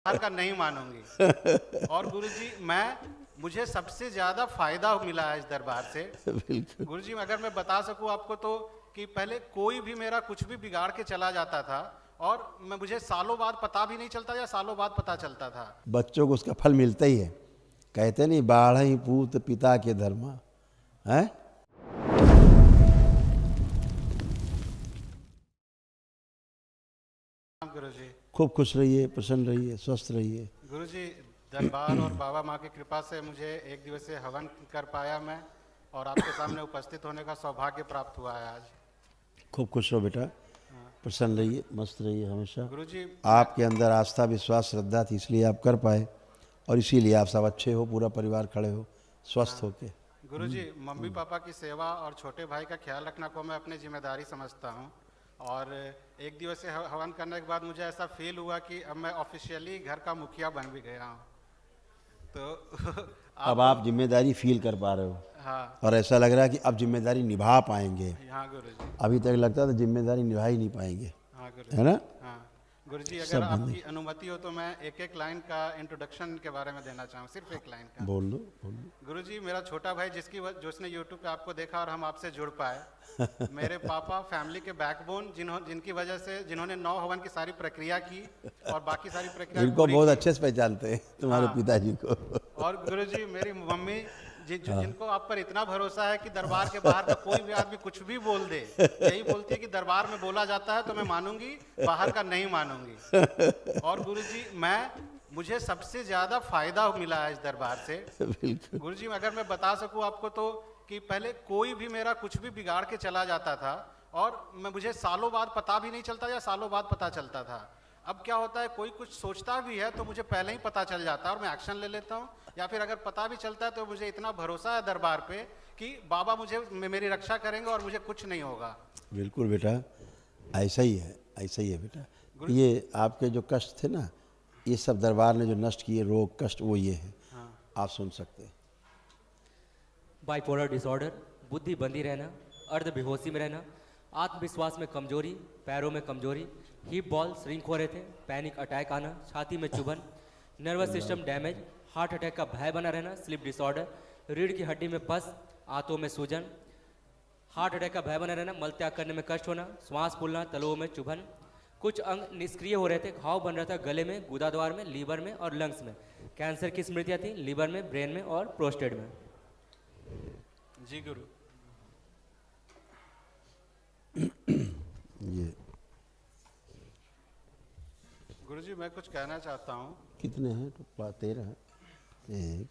बाहर का नहीं मानूंगी। और गुरुजी मुझे सबसे ज्यादा फायदा मिला है इस दरबार से। बिल्कुल। गुरुजी अगर मैं बता सकूं आपको तो कि पहले कोई भी मेरा कुछ भी बिगाड़ के चला जाता था और मुझे सालों बाद पता भी नहीं चलता या सालों बाद पता चलता था। बच्चों को उसका फल मिलता ही है। कहते नहीं बाढ़ ही पूत पिता के धर्मा है। गुरुजी खूब खुश रहिए, प्रसन्न रहिए, स्वस्थ रहिए। गुरुजी दरबार और बाबा माँ की कृपा से मुझे एक दिवसीय हवन कर पाया मैं, और आपके सामने उपस्थित होने का सौभाग्य प्राप्त हुआ है आज। खूब खुश रहो बेटा, प्रसन्न रहिए, मस्त रहिए हमेशा। गुरुजी आपके अंदर आस्था, विश्वास, श्रद्धा थी, इसलिए आप कर पाए, और इसीलिए आप सब अच्छे हो, पूरा परिवार खड़े हो स्वस्थ होके। गुरुजी मम्मी पापा की सेवा और छोटे भाई का ख्याल रखना को मैं अपनी जिम्मेदारी समझता हूँ। और एक दिवसीय हवन करने के बाद मुझे ऐसा फील हुआ कि अब मैं ऑफिशियली घर का मुखिया बन भी गया हूँ। तो अब आप जिम्मेदारी फील कर पा रहे हो। हाँ और ऐसा लग रहा है कि अब जिम्मेदारी निभा पाएंगे। हाँ गुरुजी। अभी तक लगता था जिम्मेदारी निभा ही नहीं पाएंगे, हाँ है गुरुजी। ना। हाँ गुरुजी अगर सब बंदे आपकी अनुमति हो तो मैं एक एक लाइन का इंट्रोडक्शन के बारे में देना चाहूँ, सिर्फ एक लाइन का। बोल लो, बोल लो। गुरुजी मेरा छोटा भाई जिसने यूट्यूब पे आपको देखा और हम आपसे जुड़ पाए। मेरे पापा फैमिली के बैकबोन जिन्होंने 9 हवन की सारी प्रक्रिया की और बाकी सारी प्रक्रिया इनको पूरी बहुत की। अच्छे से पहचानते हैं तुम्हारे हाँ। पिताजी को। और गुरुजी मेरी मम्मी जिनको आप पर इतना भरोसा है कि दरबार के बाहर का कोई भी आदमी कुछ भी बोल दे, यही बोलती है कि दरबार में बोला जाता है तो मैं मानूंगी, बाहर का नहीं मानूंगी। और गुरुजी मुझे सबसे ज्यादा फायदा मिला है इस दरबार से। बिल्कुल। गुरुजी अगर मैं बता सकूं आपको तो कि पहले कोई भी मेरा कुछ भी बिगाड़ के चला जाता था और मुझे सालों बाद पता भी नहीं चलता या सालों बाद पता चलता था। अब क्या होता है, कोई कुछ सोचता भी है तो मुझे पहले ही पता चल जाता है और मैं एक्शन ले लेता हूँ, या फिर अगर पता भी चलता है तो मुझे इतना भरोसा है दरबार पे कि बाबा मेरी रक्षा करेंगे और मुझे कुछ नहीं होगा। बिल्कुल बेटा, ऐसा ही है, ऐसा ही है बेटा। ये आपके जो कष्ट थे ना, ये सब दरबार ने जो नष्ट किए, रोग कष्ट, वो ये है। हाँ। आप सुन सकते हैं। बाइपोलर डिसऑर्डर, बुद्धि बंदी रहना, अर्ध बेहोशी में रहना, आत्मविश्वास में कमजोरी, पैरों में कमजोरी, हिप बॉल श्रिंक हो रहे थे, पैनिक अटैक आना, छाती में चुभन, nervous system damage, heart attack का भय बना रहना, स्लीप डिसऑर्डर, रीढ़ की हड्डी में पस, आंतों में सूजन, हार्ट अटैक का भय बना रहना, मल त्याग करने में कष्ट होना, श्वास फूलना, तलुओं में चुभन, कुछ अंग निष्क्रिय हो रहे थे, घाव बन रहा था गले में, गुदाद्वार में, लीवर में और लंग्स में, कैंसर की स्मृतियाँ थी लीवर में, ब्रेन में और प्रोस्टेट में। जी गुरु। ये गुरुजी मैं कुछ कहना चाहता हूँ। कितने हैं तो 13 हैं। 1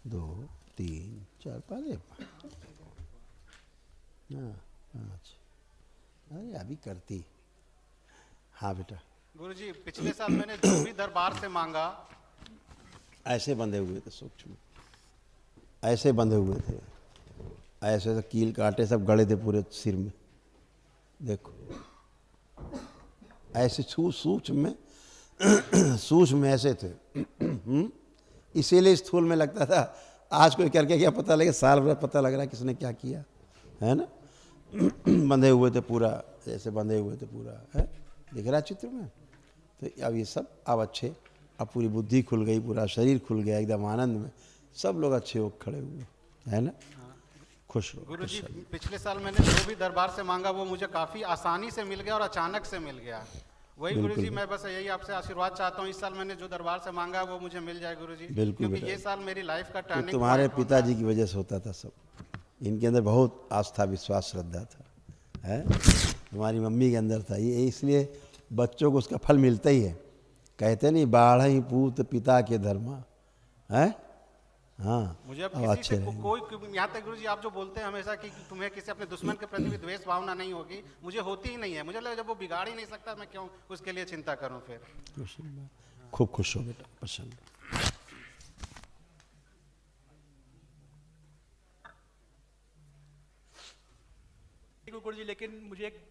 2 3 4 5। हाँ 5। अरे अभी करती। हाँ बेटा। गुरुजी पिछले साल मैंने जो भी दरबार से मांगा, ऐसे बंधे हुए थे सूक्ष्म, ऐसे बंधे हुए थे, ऐसे तो कील कांटे सब गड़े थे पूरे सिर में। देखो ऐसे सूक्ष्म में सूक्ष्म में ऐसे थे। इसीलिए स्थूल में लगता था आज कोई करके क्या पता लगे, साल भर पता लग रहा है किसने क्या किया, है ना। बंधे हुए थे पूरा, ऐसे बंधे हुए थे पूरा, है दिख रहा चित्र में। तो अब ये सब अब अच्छे, अब पूरी बुद्धि खुल गई, पूरा शरीर खुल गया, एकदम आनंद में सब लोग अच्छे हो खड़े हुए, है ना। खुश रहो। गुरुजी पिछले साल मैंने जो भी दरबार से मांगा वो मुझे काफी आसानी से मिल गया और अचानक से मिल गया। वही गुरुजी मैं बस यही आपसे आशीर्वाद चाहता हूँ, इस साल मैंने जो दरबार से मांगा वो मुझे मिल जाए गुरुजी। बिल्कुल क्योंकि बेटा। ये साल मेरी लाइफ का तो टर्निंग तुम्हारे पिताजी की वजह से होता था सब। इनके अंदर बहुत आस्था, विश्वास, श्रद्धा था, है। तुम्हारी मम्मी के अंदर था ये, इसलिए बच्चों को उसका फल मिलता ही है। कहते नहीं बाढ़ ही पूत पिता के धर्मा है। हाँ मुझे अब अब किसी अच्छे से रहेंगे। कोई यहाँ तक गुरुजी आप जो बोलते हैं हमेशा कि तुम्हें किसी अपने दुश्मन के प्रति भी द्वेष भावना नहीं होगी, मुझे होती ही नहीं है। मुझे लगा जब वो बिगाड़ ही नहीं सकता मैं क्यों उसके लिए चिंता करूं फिर। खूब खुश हो बेटा, पसंद। गुरुजी लेकिन मुझे एक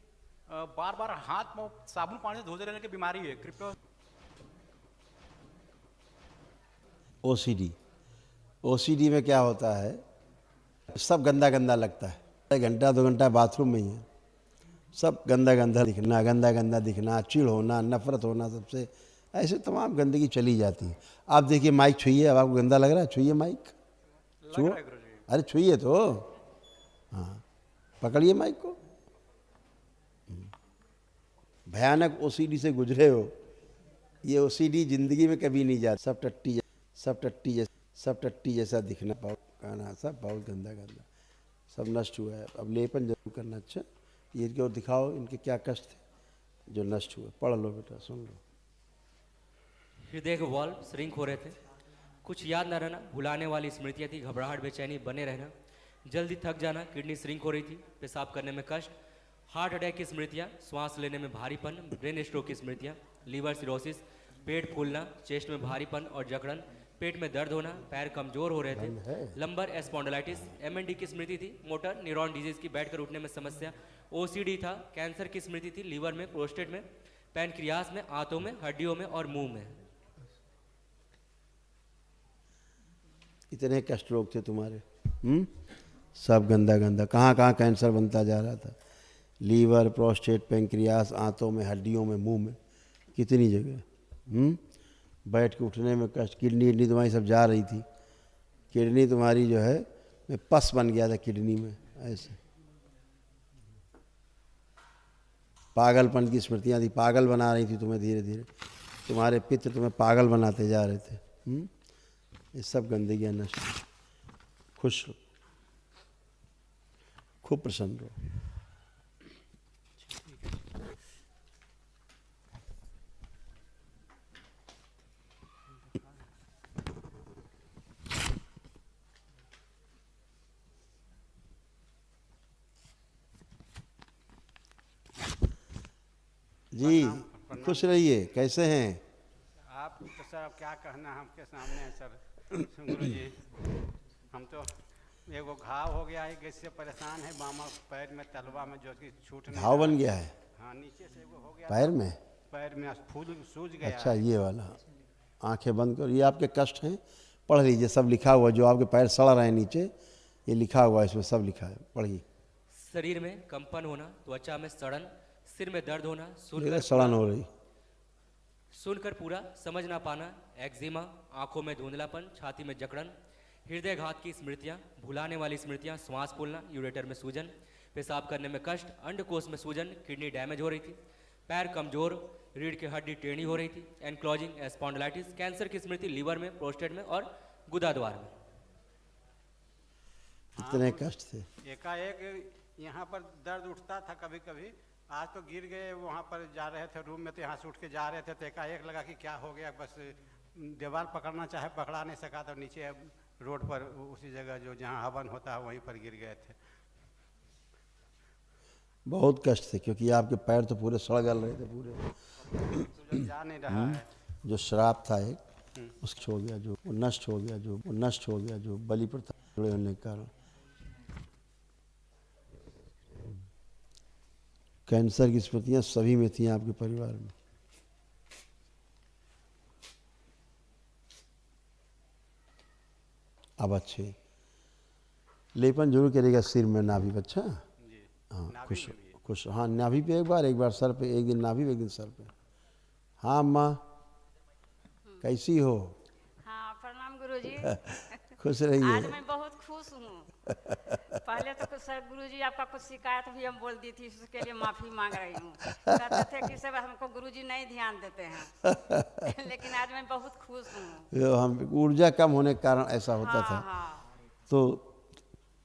बार बार हाथ मुंह साबुन पानी से धोते रहने की बीमारी है, कृपया। ओसीडी, ओसीडी में क्या होता है, सब गंदा गंदा लगता है। 1 घंटा 2 घंटा बाथरूम में ही है, सब गंदा गंदा दिखना, गंदा गंदा दिखना, चिढ़ होना, नफरत होना सबसे, ऐसे तमाम गंदगी चली जाती है। आप देखिए माइक छुइए, अब आपको गंदा लग रहा है, छुइए माइक, छुओ, अरे छुइए तो, हाँ पकड़िए माइक को। भयानक ओसीडी से गुजरे हो, ये ओसीडी जिंदगी में कभी नहीं जाता। सब टट्टी जैसा दिखना, कहना सब बहुत गंदा गंदा, सब नष्ट हुआ है। अब लेपन जरूर करना। अच्छा ये क्यों दिखाओ इनके क्या कष्ट थे जो नष्ट हुए। पढ़ लो बेटा, सुन लो। हृदय के वॉल्व श्रिंक हो रहे थे, कुछ याद न रहना, भुलाने वाली स्मृतियाँ थी, घबराहट बेचैनी बने रहना, जल्दी थक जाना, किडनी श्रिंक हो रही थी, पेशाब करने में कष्ट, हार्ट अटैक की स्मृतियाँ, श्वास लेने में भारीपन, ब्रेन स्ट्रोक की स्मृतियाँ, लीवर सिरोसिस, पेट फूलना, चेस्ट में भारीपन और जकड़न, पेट में दर्द होना, पैर कमजोर हो रहे थे, लंबर स्पॉन्डिलाइटिस, एमएनडी की स्मृति थी, मोटर न्यूरॉन डिजीज की बैठकर उठने में समस्या, ओसीडी था, कैंसर की स्मृति थी, लीवर में, प्रोस्टेट में, पैनक्रियास में, आंतों में, हड्डियों में और मुंह में। इतने कष्ट रोग थे तुम्हारे, सब गंदा गंदा। कहाँ कहाँ कैंसर बनता जा रहा था, लीवर, प्रोस्टेट, पैंक्रियास, आंतों में, हड्डियों में, मुंह में, कितनी जगह। बैठ के उठने में कष्ट, किडनी तुम्हारी सब जा रही थी, किडनी तुम्हारी जो है में पस बन गया था किडनी में, ऐसे पागलपन की स्मृतियाँ थी, पागल बना रही थी तुम्हें, धीरे धीरे तुम्हारे पित्र तुम्हें पागल बनाते जा रहे थे। ये सब गंदगियाँ नष्ट। खुश रहो, खूब प्रसन्न रहो। जी खुश रहिए। कैसे हैं आप? तो सर अब क्या कहना हमके सामने है सर। गुरु जी हम तो एगो घाव हो गया है, इससे परेशान है, बामा पैर में तलवा में जो कि छूट नहीं घाव बन गया है हाँ नीचे से एगो हो गया पैर में फूल सूज गया। अच्छा ये वाला, आंखें बंद करो। ये आपके कष्ट हैं, पढ़ लीजिए, सब लिखा हुआ। जो आपके पैर सड़ रहे हैं नीचे, ये लिखा हुआ है, इसमें सब लिखा है, पढ़िए। शरीर में कंपन होना, त्वचा में सड़न, सिर में दर्द होना, सड़न हो रही, सुनकर पूरा समझ ना पाना, एक्जिमा, आंखों में धुंधलापन, छाती में जकड़न, हृदय घात की स्मृतियाँ, भुलाने वाली स्मृतियाँ, श्वास फूलना, यूरेटर में सूजन, पेशाब करने में कष्ट, अंडकोश में सूजन, किडनी डैमेज हो रही थी, पैर कमजोर, रीढ़ की हड्डी टेढ़ी हो रही थी, एनक्लोजिंग स्पॉन्डिलाइटिस, कैंसर की स्मृति लीवर में, प्रोस्टेट में और गुदाद्वार में। इतने कष्ट थे। एकाएक यहाँ पर दर्द उठता था कभी कभी। आज तो गिर गए, वहाँ पर जा रहे थे रूम में, तो यहाँ से उठ के जा रहे थे, तो एकाएक लगा कि क्या हो गया, बस दीवार पकड़ना चाहे पकड़ा नहीं सका, तो नीचे रोड पर उसी जगह जो जहाँ हवन होता है वहीं पर गिर गए थे। बहुत कष्ट थे, क्योंकि आपके पैर तो पूरे सड़ गल रहे थे पूरे, तो जा नहीं रहा है। जो श्राप था एक, उसको हो गया, जो वो नष्ट हो गया, जो वो नष्ट हो गया, जो बलि प्रथा जुड़े होने के कारण। कैंसर की स्मृतियाँ सभी में थी आपके परिवार में। अब अच्छे लेपन जरूर करेगा सिर में, नाभि पे। अच्छा हाँ, खुश खुश। हाँ नाभि पे एक बार सर पे, एक दिन नाभि पे एक दिन सर पे। हाँ अम्मा कैसी हो? हाँ प्रणाम गुरुजी। खुश रहिए। आज मैं बहुत खुश हूँ। पहले तो कुछ सर गुरुजी आपका कुछ शिकायत भी हम बोल दी थी, उसके लिए माफ़ी मांग रही हूँ। कहते थे कि सब हमको गुरुजी नहीं ध्यान देते हैं। लेकिन आज मैं बहुत खुश हूँ। हम ऊर्जा कम होने के कारण ऐसा होता था। हाँ। तो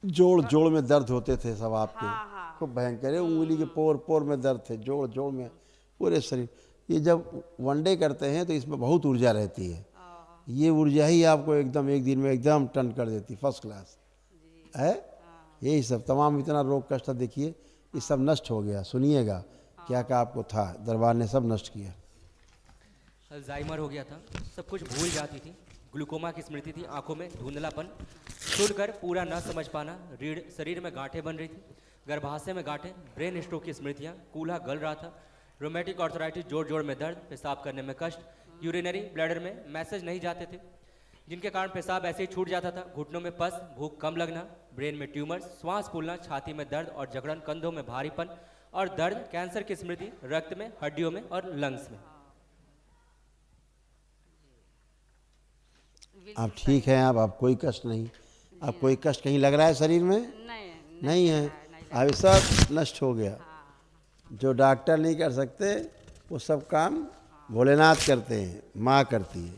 जोड़ में दर्द होते थे सब आपके। हाँ। खूब भयंकर, उंगली के पोर में दर्द थे, जोड़ में, पूरे शरीर। ये जब वनडे करते हैं तो इसमें बहुत ऊर्जा रहती है। ये ऊर्जा ही आपको एकदम एक दिन में एकदम टर्न कर देती, फर्स्ट क्लास है। यही सब तमाम इतना रोग कष्ट देखिए, ये सब नष्ट हो गया। सुनिएगा क्या क्या आपको था, दरबार ने सब नष्ट किया। अल्जाइमर हो गया था, सब कुछ भूल जाती थी, ग्लूकोमा की स्मृति थी, आंखों में धुंधलापन, सुनकर पूरा न समझ पाना, रीढ़ शरीर में गांठें बन रही थी, गर्भाशय में गांठें, ब्रेन स्ट्रोक की स्मृतियाँ, कूल्हा गल रहा था, रोमेटिक आर्थराइटिस, जोड़ में दर्द, पेशाब करने में कष्ट, यूरिनरी ब्लैडर में मैसेज नहीं जाते थे, जिनके कारण पेशाब ऐसे ही छूट जाता था, घुटनों में पस, भूख कम लगना, ब्रेन में ट्यूमर, श्वास फूलना, छाती में दर्द और जकड़न, कंधों में भारीपन और दर्द, कैंसर की स्मृति, रक्त में, हड्डियों में और लंग्स में। आप ठीक हैं, आप कोई कष्ट नहीं, आप कोई कष्ट कहीं लग रहा है शरीर में? नहीं है। अब सब नष्ट हो गया। जो डॉक्टर नहीं कर सकते वो सब काम भोलेनाथ करते हैं, माँ करती है।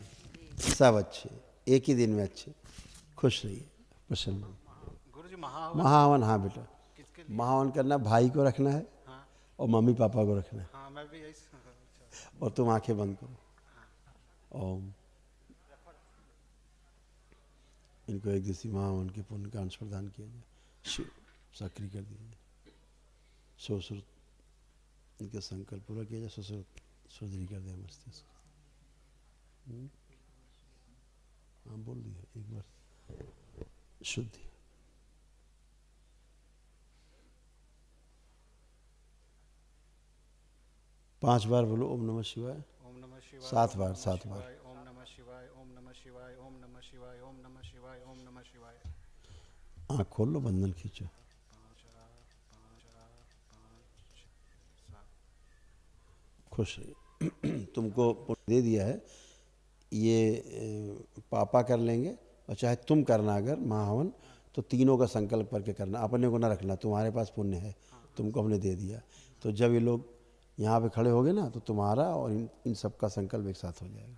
सब अच्छे, एक ही दिन में अच्छे। खुश रहिए, प्रसन्न रहिए। गुरुजी महाहवन महाहवन, हाँ बेटा, किसके लिए? महाहवन करना भाई को रखना है हाँ और मम्मी पापा को रखना है। हाँ, मैं भी यही और तुम आंखें बंद करो। ओम। इनको एक दिवसीय महाहवन के पुण्य का अंश प्रदान किया जाए। शिव सक्रिय कर दीजिए। ससुर इनके संकल्प पूरा किया जाए। ससुर सुधरी कर दे मस्तिष्क। हाँ बोल दिया एक बार। शुद्धि। पांच बार बोलो ओम नमः शिवाय। ओम नमः शिवाय। 7 बार, 7 बार। ओम नमः शिवाय, ओम नमः शिवाय, ओम नमः शिवाय, ओम नमः शिवाय, ओम नमः शिवाय। आँख खोल लो, बंधन खींचो। खुश रहिए। तुमको दे दिया है ये, पापा कर लेंगे और चाहे तुम करना अगर महाहवन तो तीनों का संकल्प करके करना, अपने को ना रखना। तुम्हारे पास पुण्य है, तुमको हमने दे दिया। तो जब ये लोग यहाँ पे खड़े होगे ना तो तुम्हारा और इन सब का संकल्प एक साथ हो जाएगा।